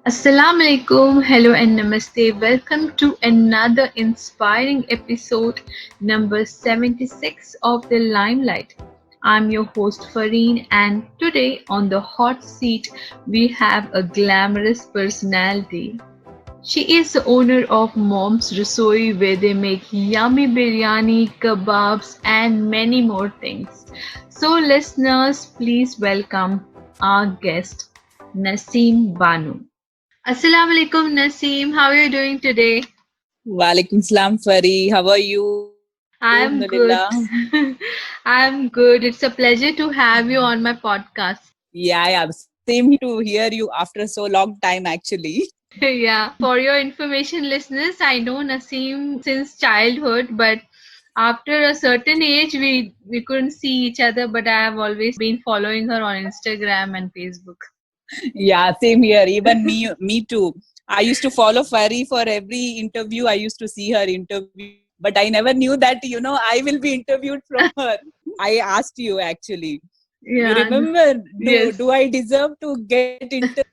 Assalamu alaikum, hello and namaste. Welcome to another inspiring episode number 76 of The Limelight. I'm your host Fareen, and today on the hot seat we have a glamorous personality. She is the owner of Mom's Rasoi where they make yummy biryani, kebabs and many more things. So listeners, please welcome our guest Naseem Banu. Assalamu alaikum Naseem, how are you doing today? Walaikum salam, Fari. How are you? I'm Alhamdulillah. good. I'm good. It's a pleasure to have you on my podcast. Yeah. Same here to hear you after so long time, actually. Yeah, for your information, listeners, I know Naseem since childhood, but after a certain age, we couldn't see each other. But I have always been following her on Instagram and Facebook. Yeah, same here. Even me too. I used to follow Fari for every interview. I used to see her interview, but I never knew that, I will be interviewed from her. I asked you actually. You Yeah, remember, do, yes, do I deserve to get interviewed?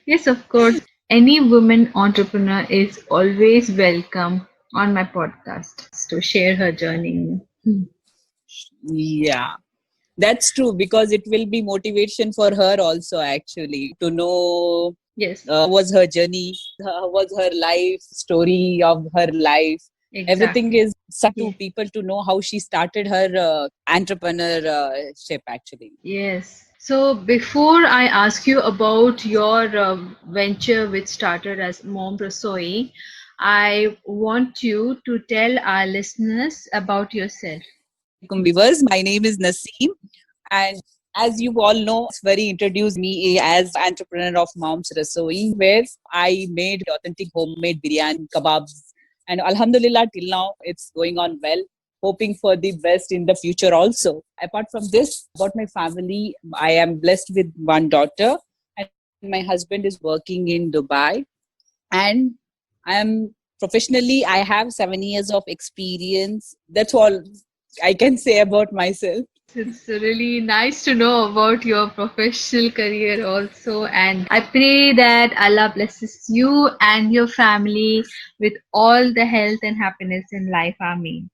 yes, of course. Any woman entrepreneur is always welcome on my podcast to share her journey. Yeah. That's true because it will be motivation for her also actually to know Yes, was her journey, was her life story of her life. Everything exactly. is to Yeah. people to know how she started her entrepreneurship actually. Yes. So before I ask you about your venture which started as Mom Rasoi, I want you to tell our listeners about yourself. Alaikum viewers, my name is Naseem, and as you all know, Svari introduced me as entrepreneur of Mom's Rasoi, where I made authentic homemade biryani, kebabs, and Alhamdulillah till now it's going on well. Hoping for the best in the future also. Apart from this, about my family, I am blessed with one daughter, and my husband is working in Dubai, and I am professionally I have 7 years of experience. That's all I can say about myself. It's really nice to know about your professional career also, and I pray that Allah blesses you and your family with all the health and happiness in life. Amen.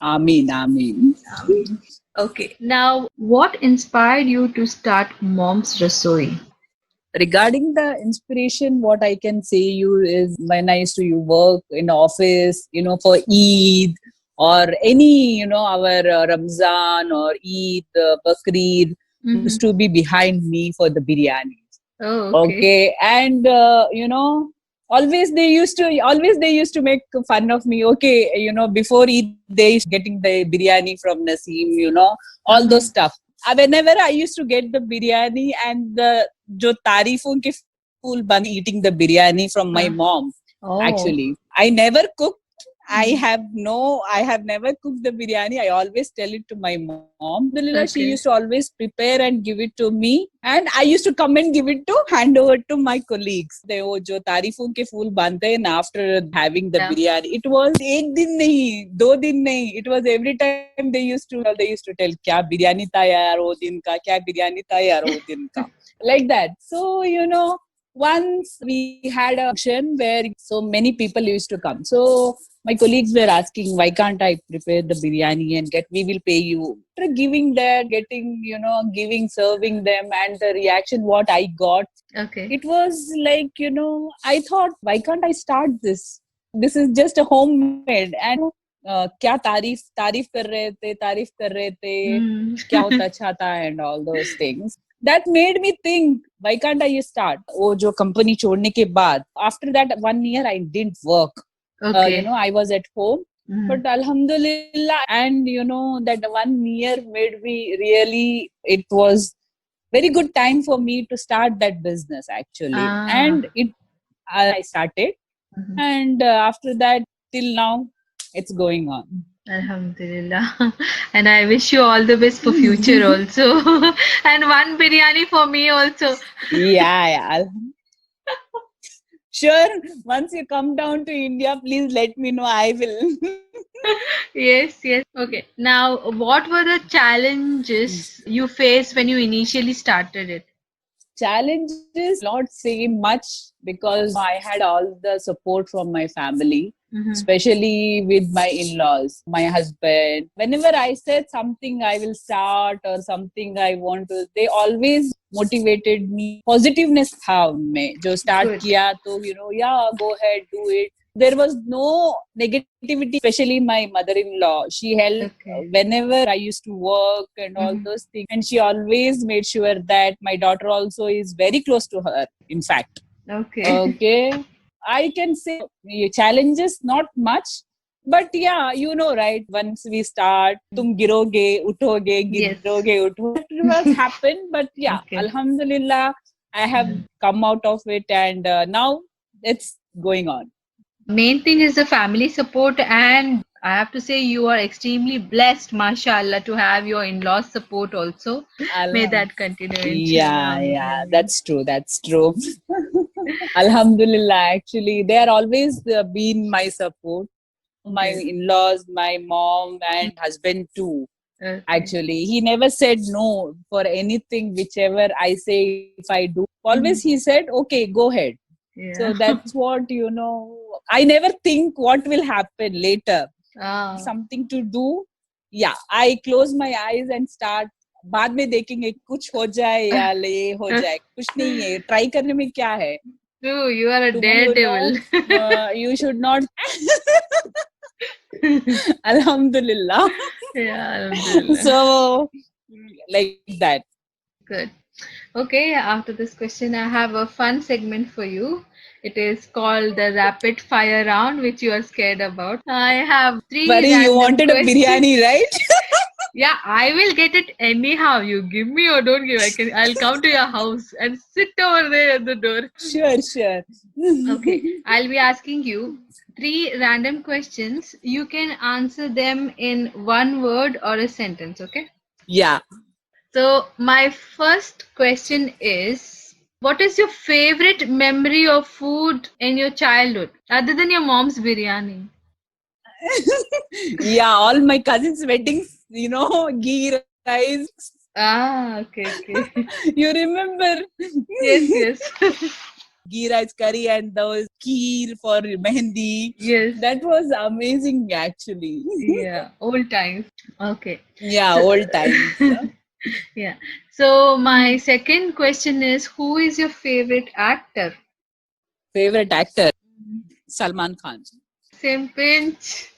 Ameen, Ameen. Amen. Okay, now what inspired you to start Mom's Rasoi? Regarding the inspiration, what I can say you is when I used to work in office, for Eid or any, our Ramzan or Eid, Bakrid used Mhm. to be behind me for the biryani. Oh, okay. Okay, and always they used to make fun of me. Okay, before Eid they used getting the biryani from Naseem, all Uh-huh. those stuff. Whenever I used to get the biryani and the jo tarifon ke fool band eating the biryani from my Uh, mom. oh, Actually, I never cooked. I have never cooked the biryani. I always tell it to my mom. Alhamdulillah, she okay. used to always prepare and give it to me. And I used to come and give it to hand over to my colleagues. They wo jo tarifon ke phool bante and after having the Yeah. biryani. It was ek din nahi, do din nahi. It was every time they used to tell kya biryani tha yaar wo din ka, kya biryani tha yaar wo din ka. Like that. So, once we had a function where so many people used to come. So my colleagues were asking, why can't I prepare the biryani and we will pay you. After giving that, getting, giving, serving them and the reaction what I got, Okay. it was like, I thought, why can't I start this? This is just a homemade and क्या तारीफ कर रहे थे Mm. क्या होता अच्छा था and all those things that made me think why can't I start वो जो company छोड़ने के बाद after that 1 year I didn't work. Okay. I was at home, Mhm. but alhamdulillah, and that 1 year made me really, it was very good time for me to start that business actually, Ah. and I started, Mhm. and after that till now it's going on. Alhamdulillah. And I wish you all the best for future also. And one biryani for me also. Yeah. Sure, once you come down to India, please let me know. I will. Yes, yes. Okay. Now, what were the challenges you faced when you initially started it? Challenges not say much because I had all the support from my family, especially with my in-laws, my husband. Whenever I said something I will start or something I want to, they always motivated me. Positiveness था उनमें जो start Good. किया तो yeah, go ahead, do it. There was no negativity, especially my mother-in-law. She helped Okay. whenever I used to work and all those things. And she always made sure that my daughter also is very close to her, in fact. Okay. Okay. I can say challenges, not much. But yeah, right? Once we start, tum giroge, utoge, Yes. giroge, utoge. It was happen, but yeah, Okay. Alhamdulillah, I have come out of it and now it's going on. Main thing is the family support, and I have to say you are extremely blessed, mashallah, to have your in-laws support also. May that continue, inshallah. Yeah, that's true. That's true. Alhamdulillah, actually, they are always been my support. My Okay. in-laws, my mom, and husband too. Okay. Actually, he never said no for anything, whichever I say if I do. Always he said, okay, go ahead. So Yeah. that's what, I never think what will happen later. Ah. Something to do. Yeah, I close my eyes and start. बाद में देखेंगे कुछ हो जाए या ये हो जाए कुछ नहीं है ट्राई करने में क्या है True, you are a tomorrow daredevil. you should not Alhamdulillah. Yeah, alhamdulillah. So like that. Good. Okay, after this question, I have a fun segment for you. It is called the rapid fire round, which you are scared about. I have three Worry, you random wanted a questions. biryani, right? Yeah, I will get it anyhow. You give me or don't give. I'll come to your house and sit over there at the door. Sure. Okay, I'll be asking you three random questions. You can answer them in one word or a sentence, okay? Yeah. So, my first question is, what is your favorite memory of food in your childhood other than your mom's biryani? Yeah, all my cousins' weddings, ghee rice. Ah, okay. You remember? Yes. Ghee rice curry and those kheer for mehendi. Yes. That was amazing, actually. Yeah, old times. Okay. Yeah, So, old times. yeah. So, my second question is, who is your favorite actor? Favorite actor? Salman Khan. Same pinch.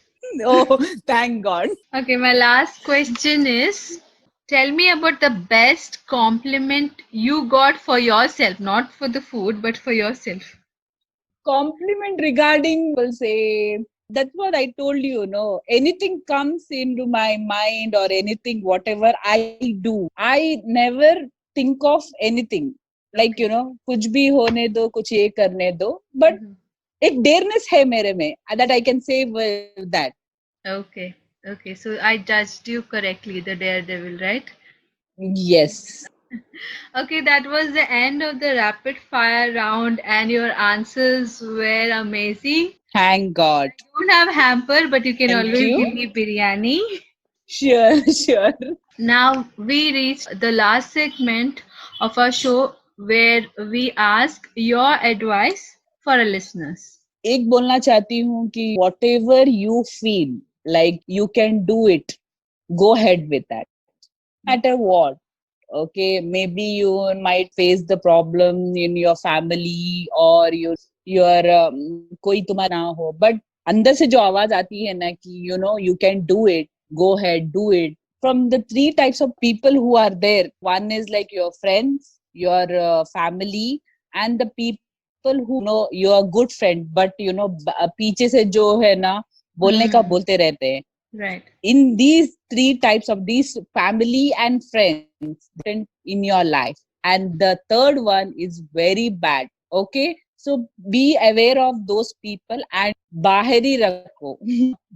Oh, thank God. Okay, my last question is, tell me about the best compliment you got for yourself, not for the food, but for yourself. Compliment regarding, will say, that's what I told you, anything comes into my mind or anything, whatever I do, I never think of anything. Like, कुछ भी होने दो, कुछ ये करने दो. But एक dareness है मेरे में that I can say with that. Okay. So I judged you correctly, the daredevil, right? Yes. Okay, that was the end of the rapid fire round, and your answers were amazing. Thank God. You don't have hamper, but you can Thank always you. give me biryani. Sure. Now we reached the last segment of our show where we ask your advice for our listeners. एक बोलना चाहती हूँ कि whatever you feel like you can do it, go ahead with that. No matter what. Okay, maybe you might face the problem in your family or your कोई तुम्हारा ना हो, but अंदर से जो आवाज आती है ना कि you can do it, go ahead, do it. From the three types of people who are there, one is like your friends, your family, and the people who know you're a good friend, but पीछे से जो है ना बोलने का बोलते रहते हैं. Right. In these three types of these family and friends in your life, and the third one is very bad. Okay, so be aware of those people and बाहर ही रखो.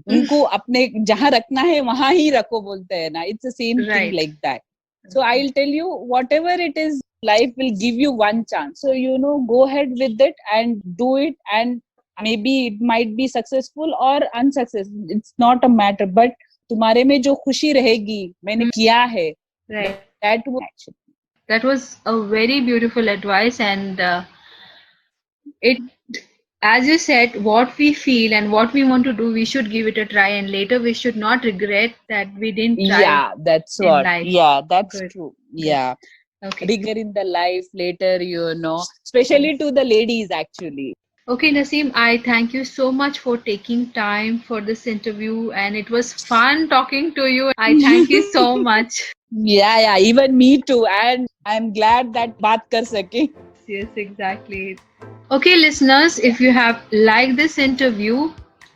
उनको अपने जहाँ रखना है वहाँ ही रखो बोलते हैं ना. It's the same thing like that. So I'll tell you, whatever it is, life will give you one chance. So go ahead with it and do it, and maybe it might be successful or unsuccessful. It's not a matter, but तुम्हारे में जो खुशी रहेगी मैंने किया है, that would actually. That was a very beautiful advice, and it, as you said, what we feel and what we want to do, we should give it a try, and later we should not regret that we didn't try Yeah, that's in what. life. Yeah, that's Good, true. good. Yeah. Okay. Bigger in the life later, especially to the ladies actually. Okay, Naseem, I thank you so much for taking time for this interview, and it was fun talking to you. I thank you so much. Yeah, yeah, even me too. And I'm glad that baat kar sake. Yes, exactly. Okay, listeners, if you have liked this interview,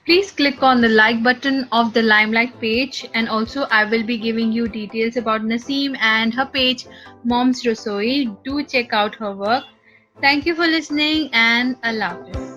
please click on the like button of the Limelight page, and also I will be giving you details about Naseem and her page, Mom's Rasoi. Do check out her work. Thank you for listening, and Allah Hafiz.